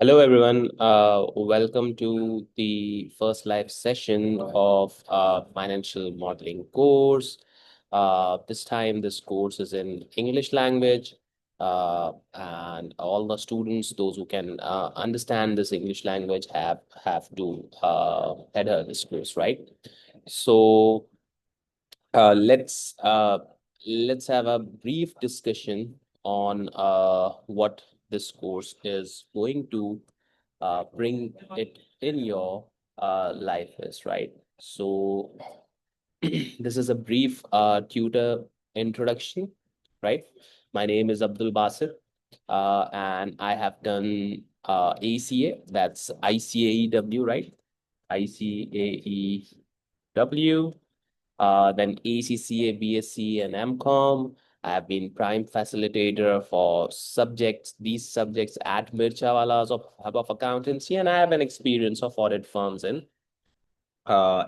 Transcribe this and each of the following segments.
Hello, everyone. Welcome to the first live session of financial modeling course. This time, this course is in English language, and all the students, those who can understand this English language, have to head this course, right? So uh, let's uh, let's have a brief discussion on what this course is going to bring it in your life is, right? So this is a brief tutor introduction, right? My name is Abdul Basit, and I have done ACA, that's ICAEW, right? ICAEW, then ACCA, BSc, and MCOM. I have been prime facilitator for these subjects at Mirchawalas of Hub of Accountancy, and I have an experience of audit firms in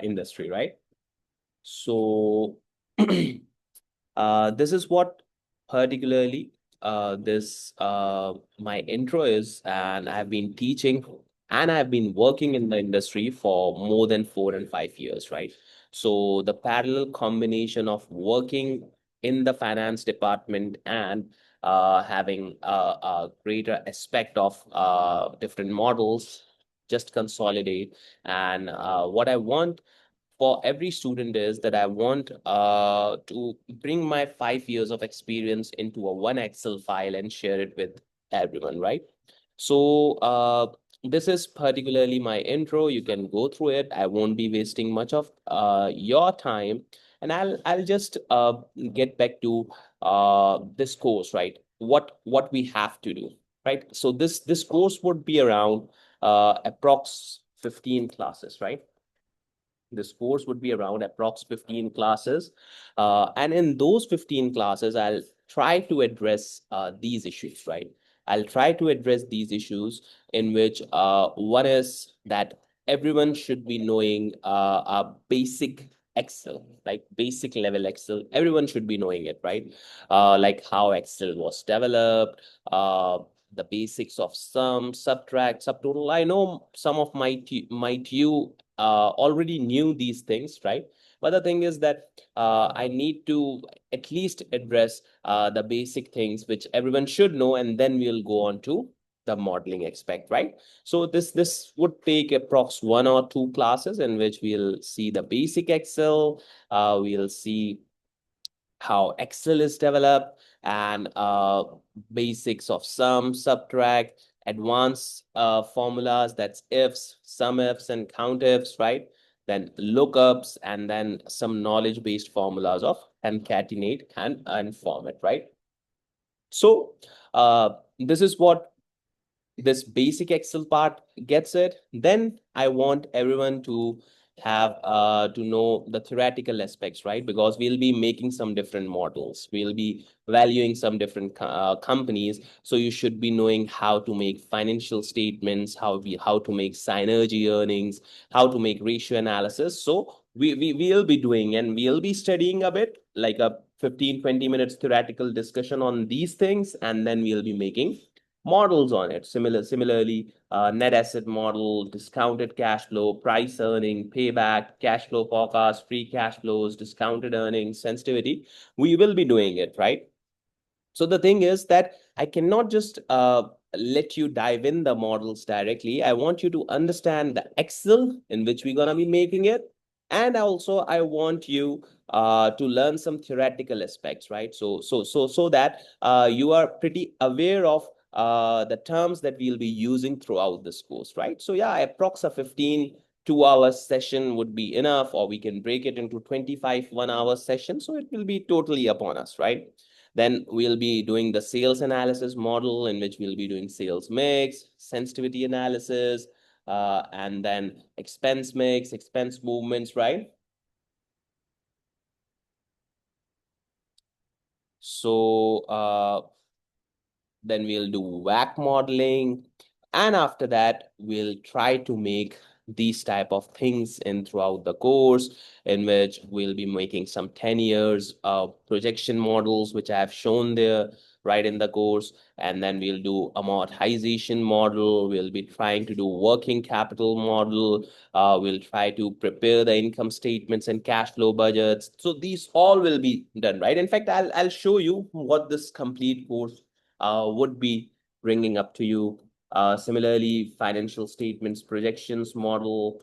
industry, right? So this is what particularly this my intro is, and I've been teaching and I've been working in the industry for more than 4 and 5 years, right? So the parallel combination of working in the finance department and having a greater aspect of different models just consolidate. And what I want for every student is that I want to bring my 5 years of experience into a one Excel file and share it with everyone, right? So this is particularly my intro. You can go through it. I won't be wasting much of your time, and I'll just get back to this course, right? What we have to do, right? So this course would be around approx 15 classes, right? This course would be around approx 15 classes. And in those 15 classes, I'll try to address these issues, right? I'll try to address these issues in which one is that everyone should be knowing a basic Excel, like basic level Excel. Everyone should be knowing it, right? Like how Excel was developed, the basics of sum, subtract, subtotal. I know some of might you already knew these things, right? But the thing is that I need to at least address the basic things which everyone should know, and then we'll go on to the modeling aspect, right? So this would take approx 1 or 2 classes in which we'll see the basic Excel, we'll see how Excel is developed, and basics of sum, subtract, advanced formulas, that's ifs, sum ifs, and count ifs, right? Then lookups, and then some knowledge-based formulas of concatenate and format, right? So this is what this basic Excel part gets it. Then I want everyone to have to know the theoretical aspects, right? Because we'll be making some different models. We'll be valuing some different companies. So you should be knowing how to make financial statements, how to make synergy earnings, how to make ratio analysis. So we'll be doing, and we'll be studying a bit, like a 15-20 minutes theoretical discussion on these things, and then we'll be making models on it. Similarly, net asset model, discounted cash flow, price earning, payback, cash flow forecast, free cash flows, discounted earnings, sensitivity. We will be doing it, right? So the thing is that I cannot just let you dive in the models directly. I want you to understand the Excel in which we're gonna be making it. And also I want you to learn some theoretical aspects, right? So that you are pretty aware of the terms that we'll be using throughout this course, right? So yeah, approx a 15 2 hour session would be enough, or we can break it into 25 1 hour sessions. So it will be totally upon us, right? Then we'll be doing the sales analysis model, in which we'll be doing sales mix, sensitivity analysis, and then expense mix, expense movements, right? So then we'll do WAC modeling. And after that, we'll try to make these type of things in throughout the course, in which we'll be making some 10 years of projection models, which I have shown there. right in the course. And then we'll do amortization model. We'll be trying to do working capital model. We'll try to prepare the income statements and cash flow budgets. So these all will be done, right? In fact, I'll show you what this complete course would be bringing up to you. Similarly, financial statements, projections model,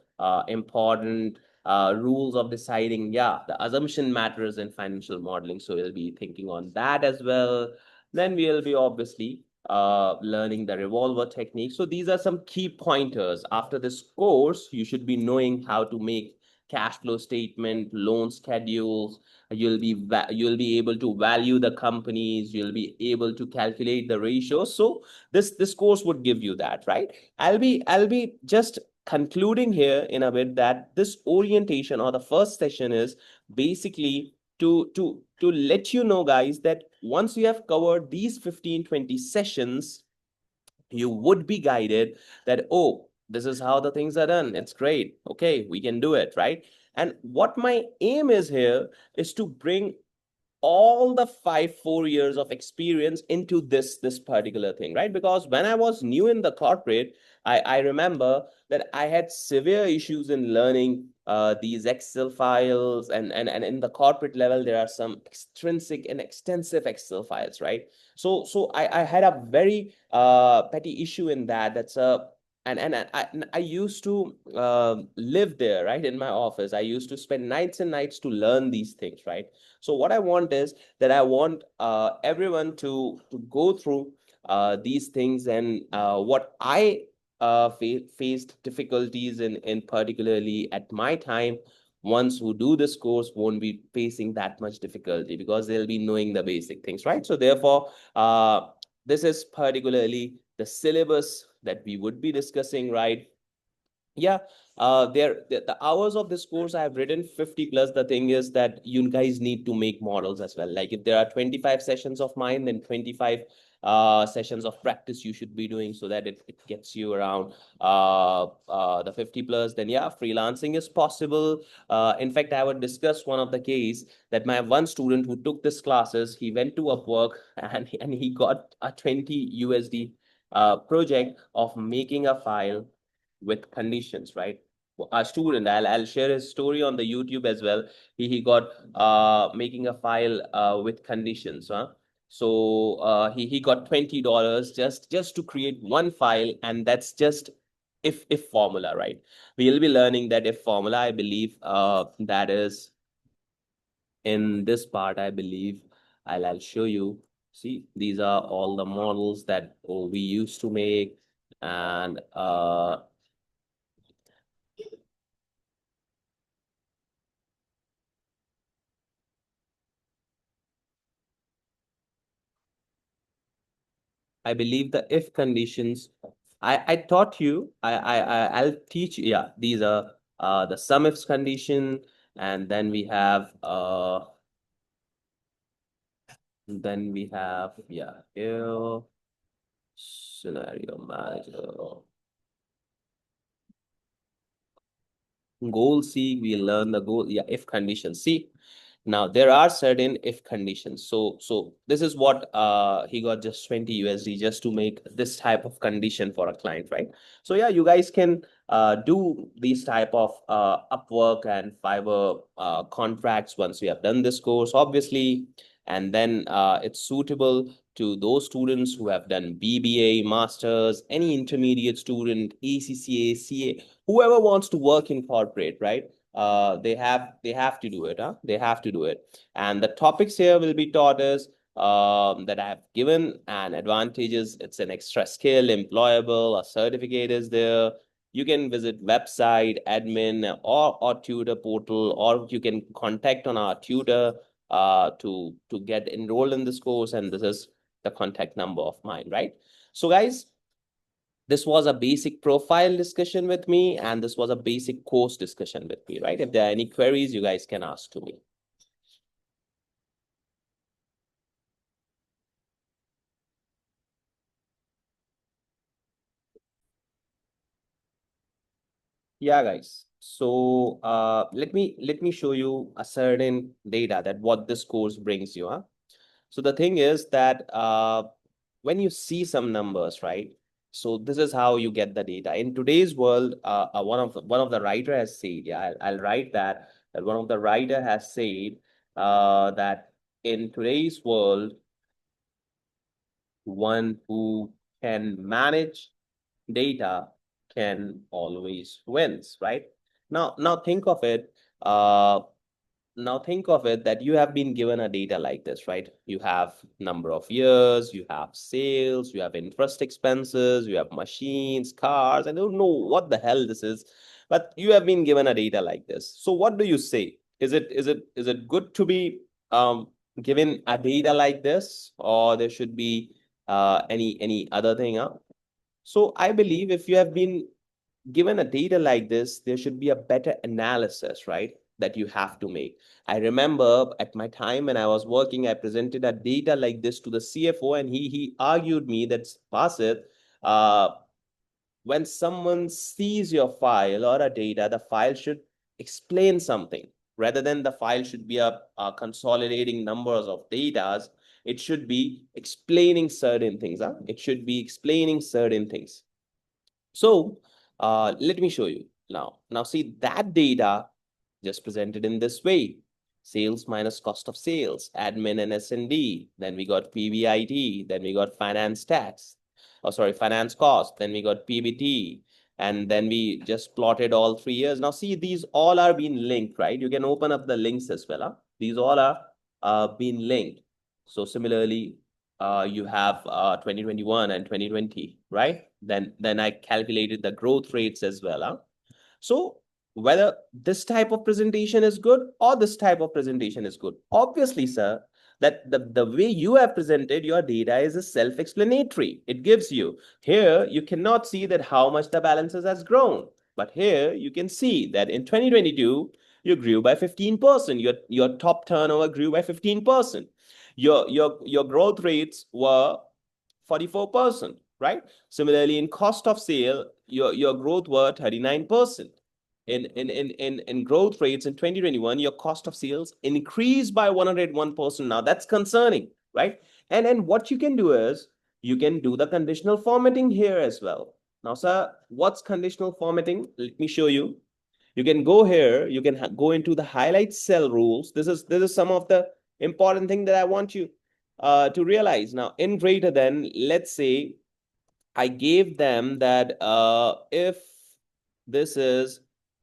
important rules of deciding. Yeah, the assumption matters in financial modeling. So we'll be thinking on that as well. Then we'll be obviously learning the revolver technique. So these are some key pointers. After this course, you should be knowing how to make cash flow statement, loan schedules. You'll be able to value the companies. You'll be able to calculate the ratios. So this course would give you that, right? I'll be just concluding here in a bit that this orientation or the first session is basically to let you know, guys, that once you have covered these 15-20 sessions, you would be guided that, oh, this is how the things are done. It's great. Okay, we can do it, right? And what my aim is here is to bring all the 4 years of experience into this particular thing, right? Because when I was new in the corporate, I remember that I had severe issues in learning these Excel files, and in the corporate level there are some extrinsic and extensive Excel files, right? So I had a very petty issue in that. That's a and I used to live there, right, in my office. I used to spend nights and nights to learn these things, right? So what I want is that I want everyone to go through these things, and what I faced difficulties in particularly at my time. Ones who do this course won't be facing that much difficulty because they'll be knowing the basic things, right? So therefore, this is particularly the syllabus that we would be discussing, right? Yeah, the hours of this course I have written 50 plus. The thing is that you guys need to make models as well. Like if there are 25 sessions of mine, then 25 sessions of practice you should be doing, so that it gets you around the 50 plus. Then yeah, freelancing is possible. In fact, I would discuss one of the case that my one student who took this classes, he went to Upwork and he got a 20 USD project of making a file with conditions, right? A student, I'll share his story on the YouTube as well. He got making a file with conditions, huh? So he got $20 just to create one file, and that's just if formula, right? We'll be learning that if formula, I believe that is in this part, I believe. I'll show you. See, these are all the models that we used to make, and I believe the if conditions. I taught you. I'll teach you. Yeah, these are the sum ifs condition, and then we have yeah here scenario manager. Goal C, we learn the goal. Yeah, if conditions. See, now there are certain if conditions. So this is what he got just 20 USD just to make this type of condition for a client, right? So yeah, you guys can do these type of Upwork and Fiverr contracts once you have done this course, obviously, and then it's suitable to those students who have done BBA, masters, any intermediate student, ACCA, CA, whoever wants to work in corporate, right? They have to do it, huh? They have to do it. And the topics here will be taught is that I have given, and advantages. It's an extra skill, employable, a certificate is there. You can visit website, admin, or tutor portal, or you can contact on our tutor to get enrolled in this course. And this is the contact number of mine, right? So guys, this was a basic profile discussion with me, and this was a basic course discussion with me, right? If there are any queries, you guys can ask to me. Yeah, guys. So let me show you a certain data that what this course brings you, huh? So the thing is that when you see some numbers, right? So this is how you get the data. In today's world, one of the writer has said, yeah, I'll write that one of the writer has said that in today's world, one who can manage data can always wins, right? Now think of it. Uh, Now think of it that you have been given a data like this, right? You have number of years, you have sales, you have interest expenses, you have machines, cars. I don't know what the hell this is, but you have been given a data like this. So what do you say? Is it good to be given a data like this, or there should be any other thing? Huh? So I believe if you have been given a data like this, there should be a better analysis, right? That you have to make. I remember at my time when I was working, I presented a data like this to the CFO, and he argued me that Basit, uh, when someone sees your file or a data, the file should explain something rather than the file should be a consolidating numbers of data. It should be explaining certain things. Huh? It should be explaining certain things. So let me show you now. Now see that data just presented in this way. Sales minus cost of sales, admin and S&D. Then we got PBIT. Then we got finance tax. Oh, sorry, finance cost. Then we got PBT. And then we just plotted all 3 years. Now see, these all are being linked, right? You can open up the links as well. Huh? These all are being linked. So similarly, you have 2021 and 2020, right? Then I calculated the growth rates as well. Huh? So whether this type of presentation is good or this type of presentation is good, obviously, sir, that the way you have presented your data is a self-explanatory. It gives you here, you cannot see that how much the balances has grown. But here you can see that in 2022, you grew by 15%. Your top turnover grew by 15%. Your growth rates were 44%, right? Similarly, in cost of sale, your growth were 39%. In growth rates in 2021, your cost of sales increased by 101%. Now that's concerning, right? And what you can do is you can do the conditional formatting here as well. Now, sir, what's conditional formatting? Let me show you. You can go here, you can go into the highlight cell rules. This is some of the important thing that I want you to realize. Now, in greater than, let's say I gave them that if this is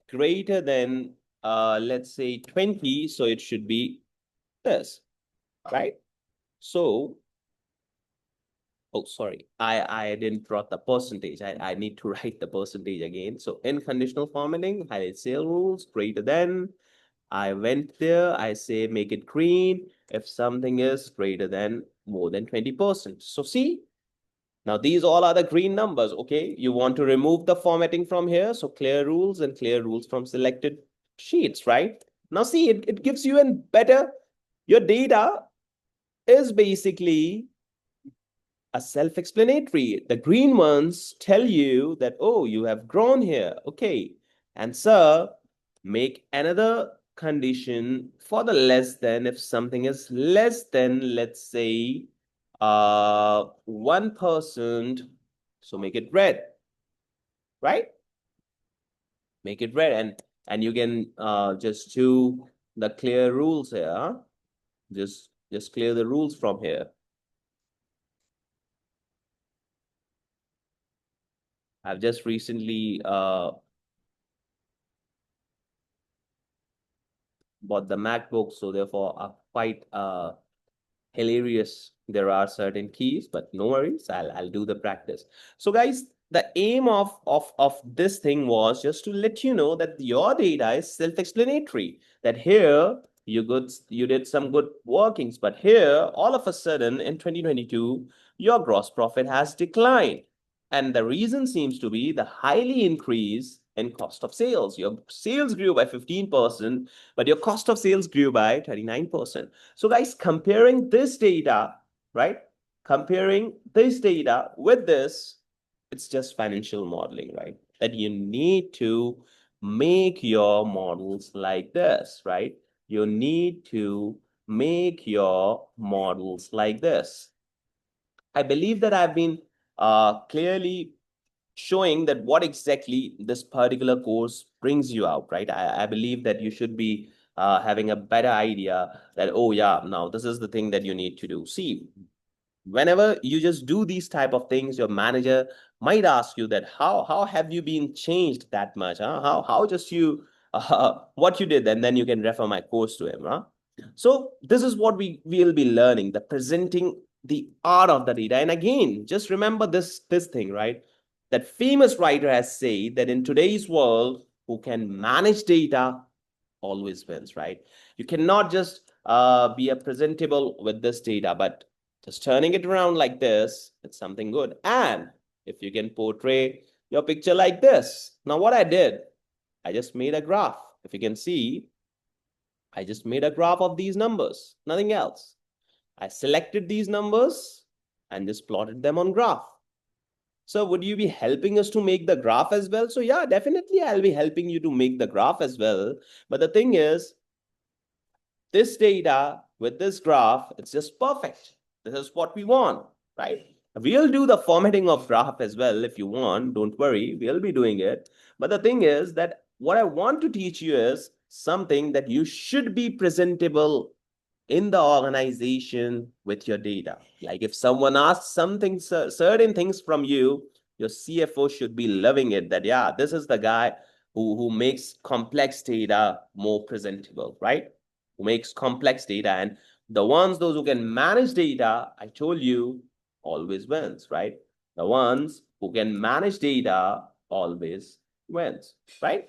greater than, let's say 20, so it should be this, right? So, oh, sorry, I didn't write the percentage. I need to write the percentage again. So in conditional formatting, highlight cell rules, greater than, I went there, I say make it green if something is greater than more than 20%. So see, now these all are the green numbers, okay? You want to remove the formatting from here, so clear rules and clear rules from selected sheets, right? Now see, it gives you a better, your data is basically a self-explanatory. The green ones tell you that, oh, you have grown here, okay. And sir, make another condition for the less than. If something is less than, let's say, 1%, so make it red, right? Make it red, and you can just do the clear rules here. Huh? Just clear the rules from here. I've just recently bought the MacBook, so therefore are quite hilarious. There are certain keys, but no worries. I'll do the practice. So guys, the aim of this thing was just to let you know that your data is self-explanatory. That here you did some good workings, but here all of a sudden in 2022 your gross profit has declined. And the reason seems to be the highly increase in cost of sales. Your sales grew by 15%, but your cost of sales grew by 39%. So guys, comparing this data, right? Comparing this data with this, it's just financial modeling, right? That you need to make your models like this, right? You need to make your models like this. I believe that I've been clearly showing that what exactly this particular course brings you out, right? I believe that you should be having a better idea that, oh yeah, now this is the thing that you need to do. See, whenever you just do these type of things, your manager might ask you that how have you been changed that much, huh? How just you what you did, and then you can refer my course to him, huh? So this is what we will be learning, the presenting the art of the data. And again, just remember this thing, right? That famous writer has said that in today's world, who can manage data always wins, right? You cannot just be a presentable with this data, but just turning it around like this, it's something good. And if you can portray your picture like this, now what I did, I just made a graph. If you can see, I just made a graph of these numbers, nothing else. I selected these numbers and just plotted them on graph. So would you be helping us to make the graph as well? So yeah, definitely I'll be helping you to make the graph as well. But the thing is, this data with this graph, it's just perfect. This is what we want, right? We'll do the formatting of graph as well if you want. Don't worry, we'll be doing it. But the thing is that what I want to teach you is something that you should be presentable in the organization with your data. Like if someone asks something, certain things from you, your CFO should be loving it that, yeah, this is the guy who makes complex data more presentable, right? Who makes complex data. And the ones, those who can manage data, I told you, always wins, right? The ones who can manage data always wins, right?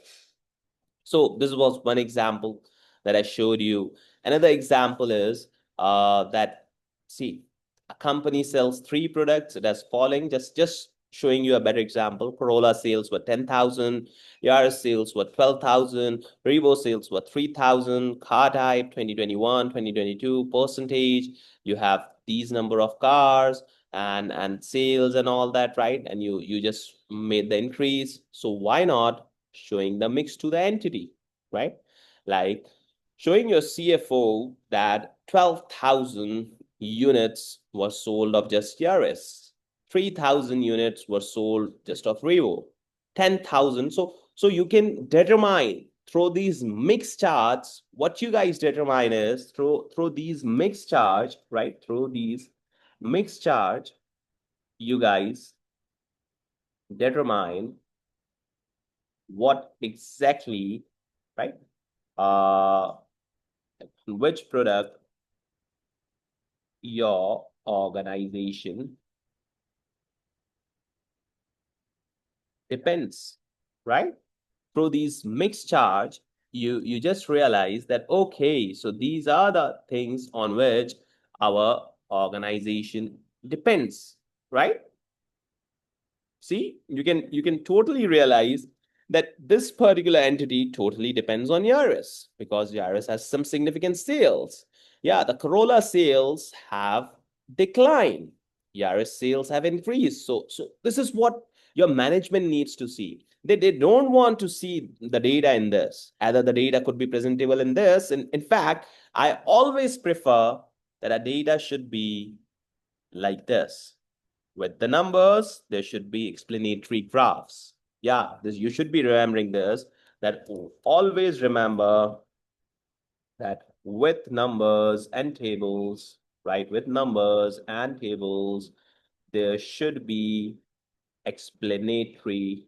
So this was one example that I showed you. Another example is that, see, a company sells three products. It has falling. Just showing you a better example. Corolla sales were 10,000. Yaris sales were 12,000. Revo sales were 3,000. Car type 2021, 2022 percentage. You have these number of cars and sales and all that, right? And you just made the increase. So why not showing the mix to the entity, right? Like showing your CFO that 12,000 units were sold of just Yaris, 3,000 units were sold just of Revo, 10,000. So you can determine through these mixed charts, what you guys determine is through these mixed charts, right? Through these mixed charts, you guys determine what exactly, right? Uh, which product your organization depends, right? Through these mixed charge, you just realize that, okay, so these are the things on which our organization depends, right? See, you can totally realize that this particular entity totally depends on Yaris because Yaris has some significant sales. Yeah, the Corolla sales have declined. Yaris sales have increased. So this is what your management needs to see. They don't want to see the data in this. Either the data could be presentable in this. And in fact, I always prefer that a data should be like this. With the numbers, there should be explanatory graphs. Yeah, this you should be remembering this, that always remember that with numbers and tables, right? With numbers and tables, there should be explanatory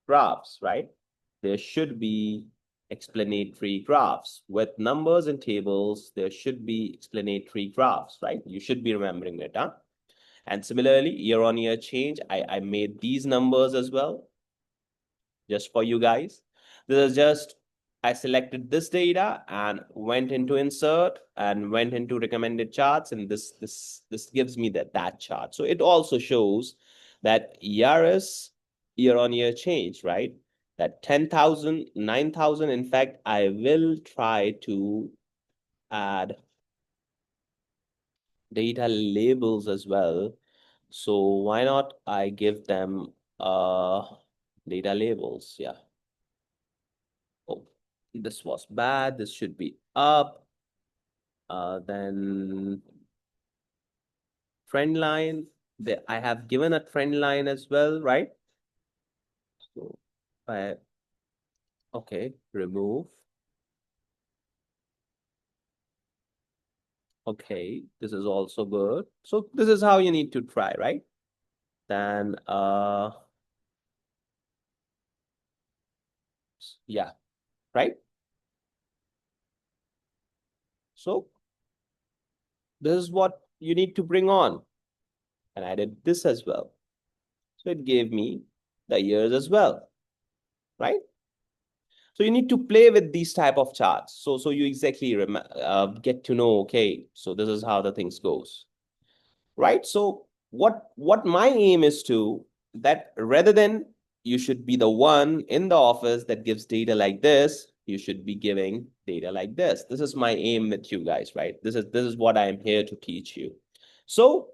graphs, right? There should be explanatory graphs. With numbers and tables, there should be explanatory graphs, right? You should be remembering it, huh? And similarly, year-on-year change, I made these numbers as well, just for you guys. This is just, I selected this data and went into insert and went into recommended charts, and this gives me that chart. So it also shows that Yaris year-on-year change, right? That 10,000, 9,000. In fact, I will try to add data labels as well. So why not I give them data labels? Yeah. Oh, this was bad. This should be up. Then trend line. I have given a trend line as well, right? So I okay, remove. Okay, this is also good. So this is how you need to try, right? Then yeah, right? So this is what you need to bring on. And I did this as well. So it gave me the years as well, right? So you need to play with these type of charts. So you exactly get to know, okay, so this is how the things goes, right? So what my aim is to that rather than you should be the one in the office that gives data like this, you should be giving data like this. This is my aim with you guys, right? This is what I am here to teach you. So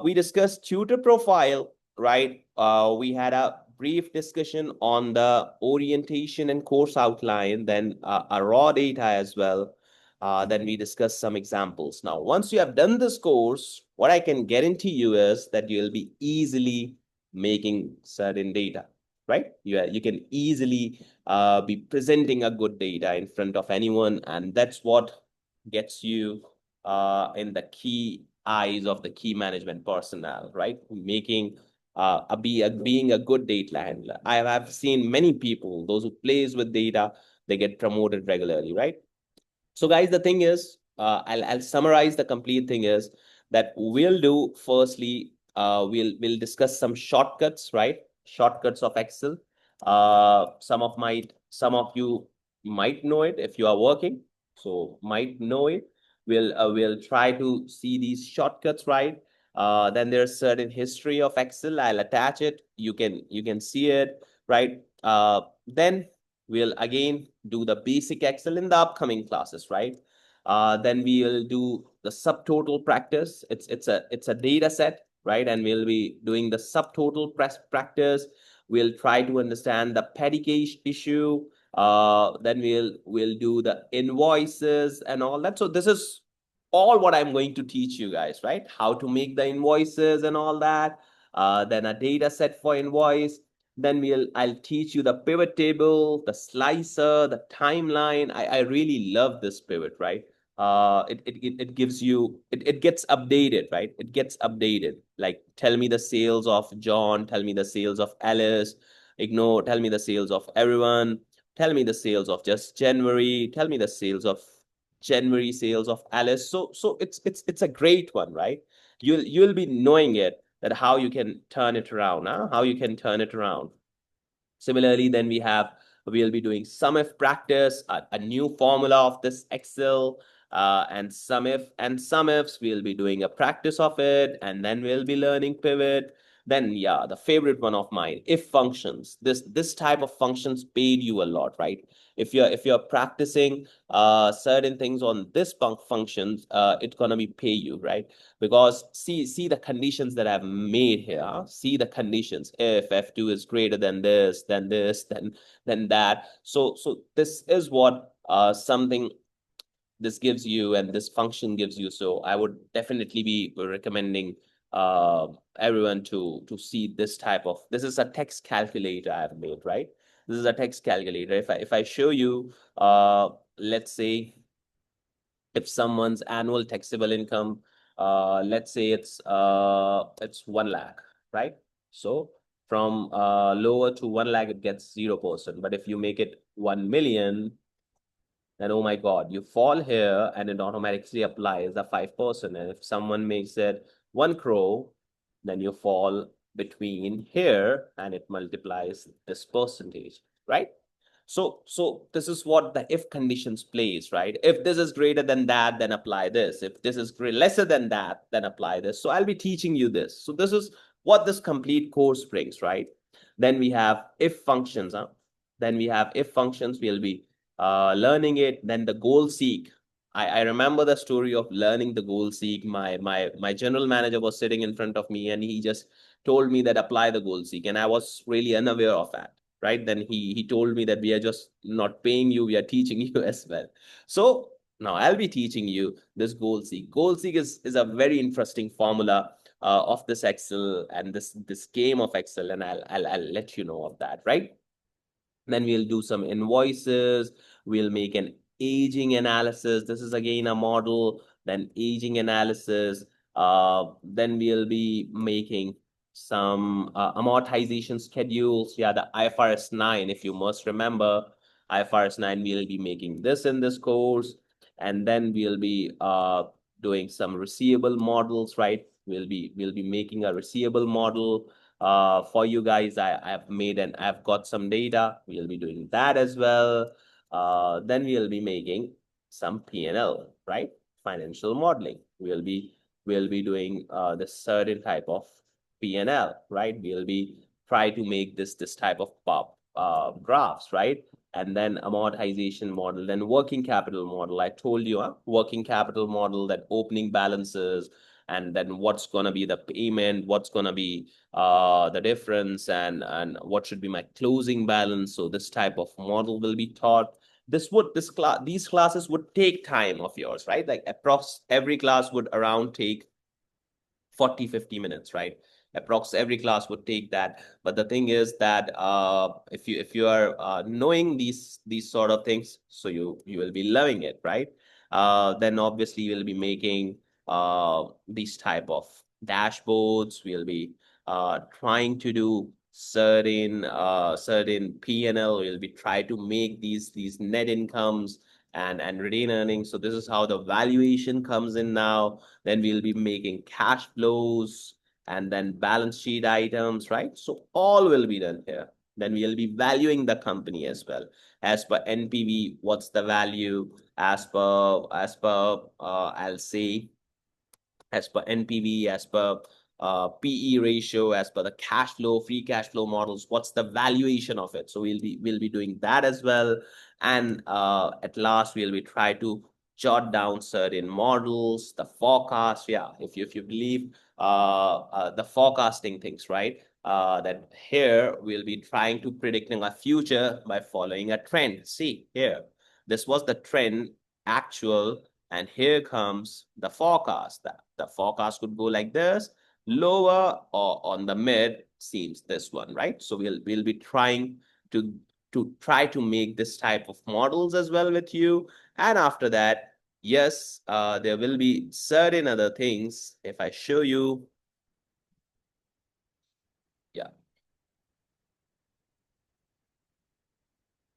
we discussed tutor profile, right? We had a brief discussion on the orientation and course outline, then a raw data as well. Then we discussed some examples. Now, once you have done this course, what I can guarantee you is that you'll be easily making certain data, right? You can easily be presenting a good data in front of anyone, and that's what gets you in the key eyes of the key management personnel, right? Making being a good data handler. I've seen many people, those who plays with data, they get promoted regularly, right? So, guys, the thing is, I'll summarize the complete thing is that we'll do firstly, we'll discuss some shortcuts, right? Shortcuts of Excel. Some of you might know it if you are working, so might know it. We'll try to see these shortcuts, right? Then there's certain history of Excel. I'll attach it. You can see it, right? Then we'll again do the basic Excel in the upcoming classes, right? Then we will do the subtotal practice. It's a data set, right? And we'll be doing the subtotal practice. We'll try to understand the petty issue. Then we'll do the invoices and all that. So this is all what I'm going to teach you guys, right? How to make the invoices and all that. Then a data set for invoice. Then I'll teach you the pivot table, the slicer, the timeline. I really love this pivot, right? It gives you it gets updated, right? It gets updated. Like tell me the sales of John, tell me the sales of Alice, tell me the sales of everyone, tell me the sales of just January, tell me the sales of January sales of Alice. So it's a great one, right? You'll be knowing it that how you can turn it around, huh? How you can turn it around. Similarly, then we'll be doing sum if practice, a new formula of this Excel, and sum ifs. We'll be doing a practice of it, and then we'll be learning pivot. Then yeah, the favorite one of mine, if functions. This type of functions paid you a lot, right? If you're practicing certain things on this functions, it's gonna be pay you, right? Because see the conditions that I've made here. See the conditions. If F2 is greater than this, then that. So this is what something this gives you and this function gives you. So I would definitely be recommending everyone to see this type of this is a text calculator I've made, right? This is a text calculator. If I show you let's say if someone's annual taxable income, let's say it's 1 lakh, right? So from lower to 1 lakh, it gets 0%. But if you make it 1 million, then oh my God, you fall here and it automatically applies the 5%. And if someone makes it 1 crore, then you fall between here and it multiplies this percentage, right? So this is what the if conditions plays, right? If this is greater than that, then apply this. If this is lesser than that, then apply this. So I'll be teaching you this. So this is what this complete course brings, right? Then we have if functions, huh? Then we have if functions, we'll be learning it. Then the goal seek. I remember the story of learning the goal seek. My general manager was sitting in front of me and he just told me that apply the goal seek. And I was really unaware of that, right? Then he told me that we are just not paying you, we are teaching you as well. So Now I'll be teaching you this goal seek. Goal seek is a very interesting formula of this Excel and this game of Excel, and I'll let you know of that, right? Then we'll do some invoices. We'll make an aging analysis. This is again a model. Then aging analysis. Then we'll be making some amortization schedules. Yeah, the IFRS 9, if you must remember, IFRS 9, we'll be making this in this course. And then we'll be doing some receivable models, right? We'll be making a receivable model for you guys. I've made and I've got some data. We'll be doing that as well. Then we'll be making some P&L, right? Financial modeling. We'll be doing this certain type of P&L, right? We'll be try to make this type of pop graphs, right? And then amortization model, then working capital model. I told you, working capital model, that opening balances, and then what's gonna be the payment, what's gonna be the difference, and what should be my closing balance. So this type of model will be taught. These classes would take time of yours, right? Like approx every class would around take 40-50 minutes, right? Approx every class would take that. But the thing is that if you are knowing these sort of things, so you will be loving it, right? Then obviously you'll be making these type of dashboards. We'll be trying to do certain P&L. We'll be try to make these net incomes and retain earnings. So this is how the valuation comes in now. Then we'll be making cash flows and then balance sheet items, right? So all will be done here. Then we'll be valuing the company as well. As per NPV, what's the value? I'll say, as per NPV, as per PE ratio, as per the cash flow, free cash flow models, what's the valuation of it? So we'll be doing that as well. And at last, we'll be try to jot down certain models, the forecast. Yeah, if you believe the forecasting things, right? That here we'll be trying to predicting a future by following a trend. See here, this was the trend actual, and here comes the forecast. The forecast could go like this, lower, or on the mid seems this one, right? So we'll be trying to try to make this type of models as well with you. And after that, yes, there will be certain other things. If I show you, yeah,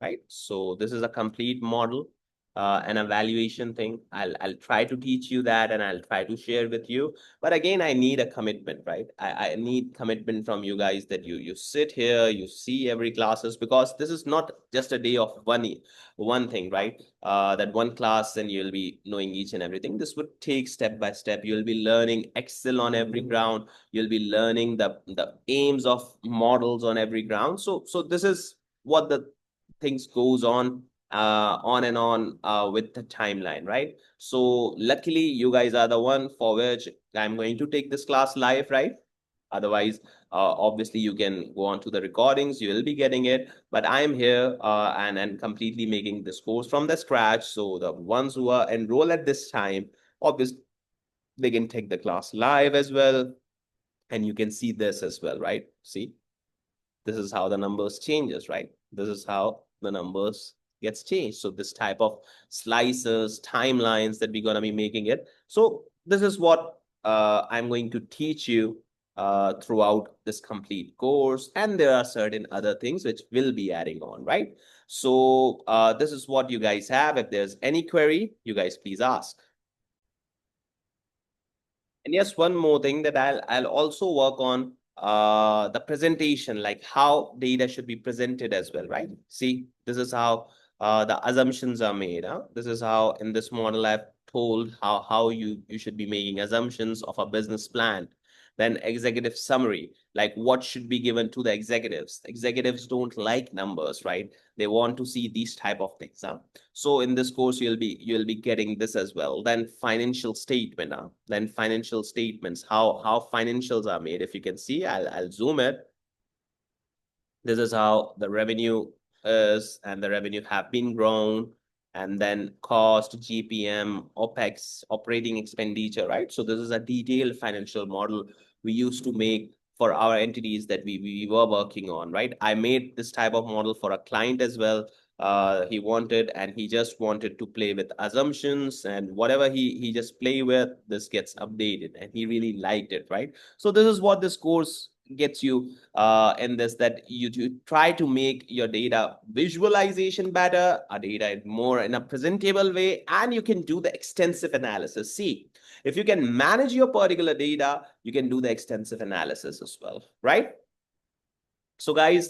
right? So this is a complete model, an evaluation thing. I'll try to teach you that, and I'll try to share with you. But again, I need a commitment, right? I need commitment from you guys, that you sit here, you see every classes, because this is not just a day of one thing, right? That one class and you'll be knowing each and everything. This would take step by step. You'll be learning Excel on every ground. You'll be learning the aims of models on every ground. So this is what the things goes on and on with the timeline, right? So luckily you guys are the one for which I'm going to take this class live, right? Otherwise, obviously you can go on to the recordings, you will be getting it. But I'm here and completely making this course from the scratch. So the ones who are enrolled at this time, obviously they can take the class live as well. And you can see this as well, right? See, this is how the numbers changes, right? This is how the numbers gets changed. So this type of slices, timelines that we're going to be making it. So this is what I'm going to teach you throughout this complete course. And there are certain other things which will be adding on, right? So this is what you guys have. If there's any query, you guys please ask. And yes, one more thing that I'll also work on the presentation, like how data should be presented as well, right? See, this is how the assumptions are made. Huh? This is how in this model I've told how you should be making assumptions of a business plan. Then executive summary, like what should be given to the executives. Executives don't like numbers, right? They want to see these type of things. Huh? So in this course, you'll be getting this as well. Then financial statement, then financial statements, how financials are made. If you can see, I'll zoom it. This is how the revenue is, and the revenue have been grown. and then cost, GPM, OPEX, operating expenditure, right? So this is a detailed financial model we used to make for our entities that we were working on, right? I made this type of model for a client as well. He wanted, and he just wanted to play with assumptions, and whatever he just play with, this gets updated, and he really liked it, right? So this is what this course gets you in this, that you try to make your data visualization better, a data more in a presentable way, and you can do the extensive analysis. See, if you can manage your particular data, you can do the extensive analysis as well, right? So guys,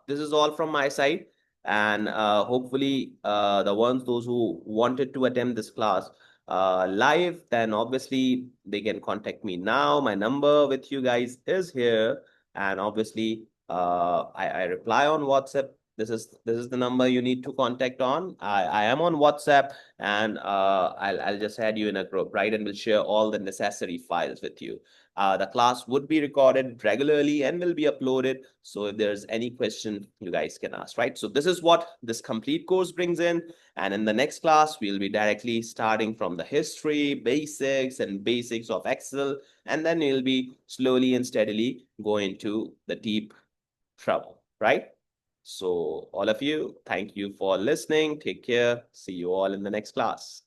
this is all from my side, and hopefully the ones those who wanted to attend this class live, then obviously they can contact me now. My number with you guys is here, and obviously I reply on WhatsApp. This is the number you need to contact on. I am on WhatsApp, and I'll just add you in a group, right? And we'll share all the necessary files with you. The class would be recorded regularly and will be uploaded. So if there's any question, you guys can ask, right? So this is what this complete course brings in. And in the next class, we'll be directly starting from the history, basics, and basics of Excel. And then we'll be slowly and steadily going to the deep trouble, right? So all of you, thank you for listening. Take care. See you all in the next class.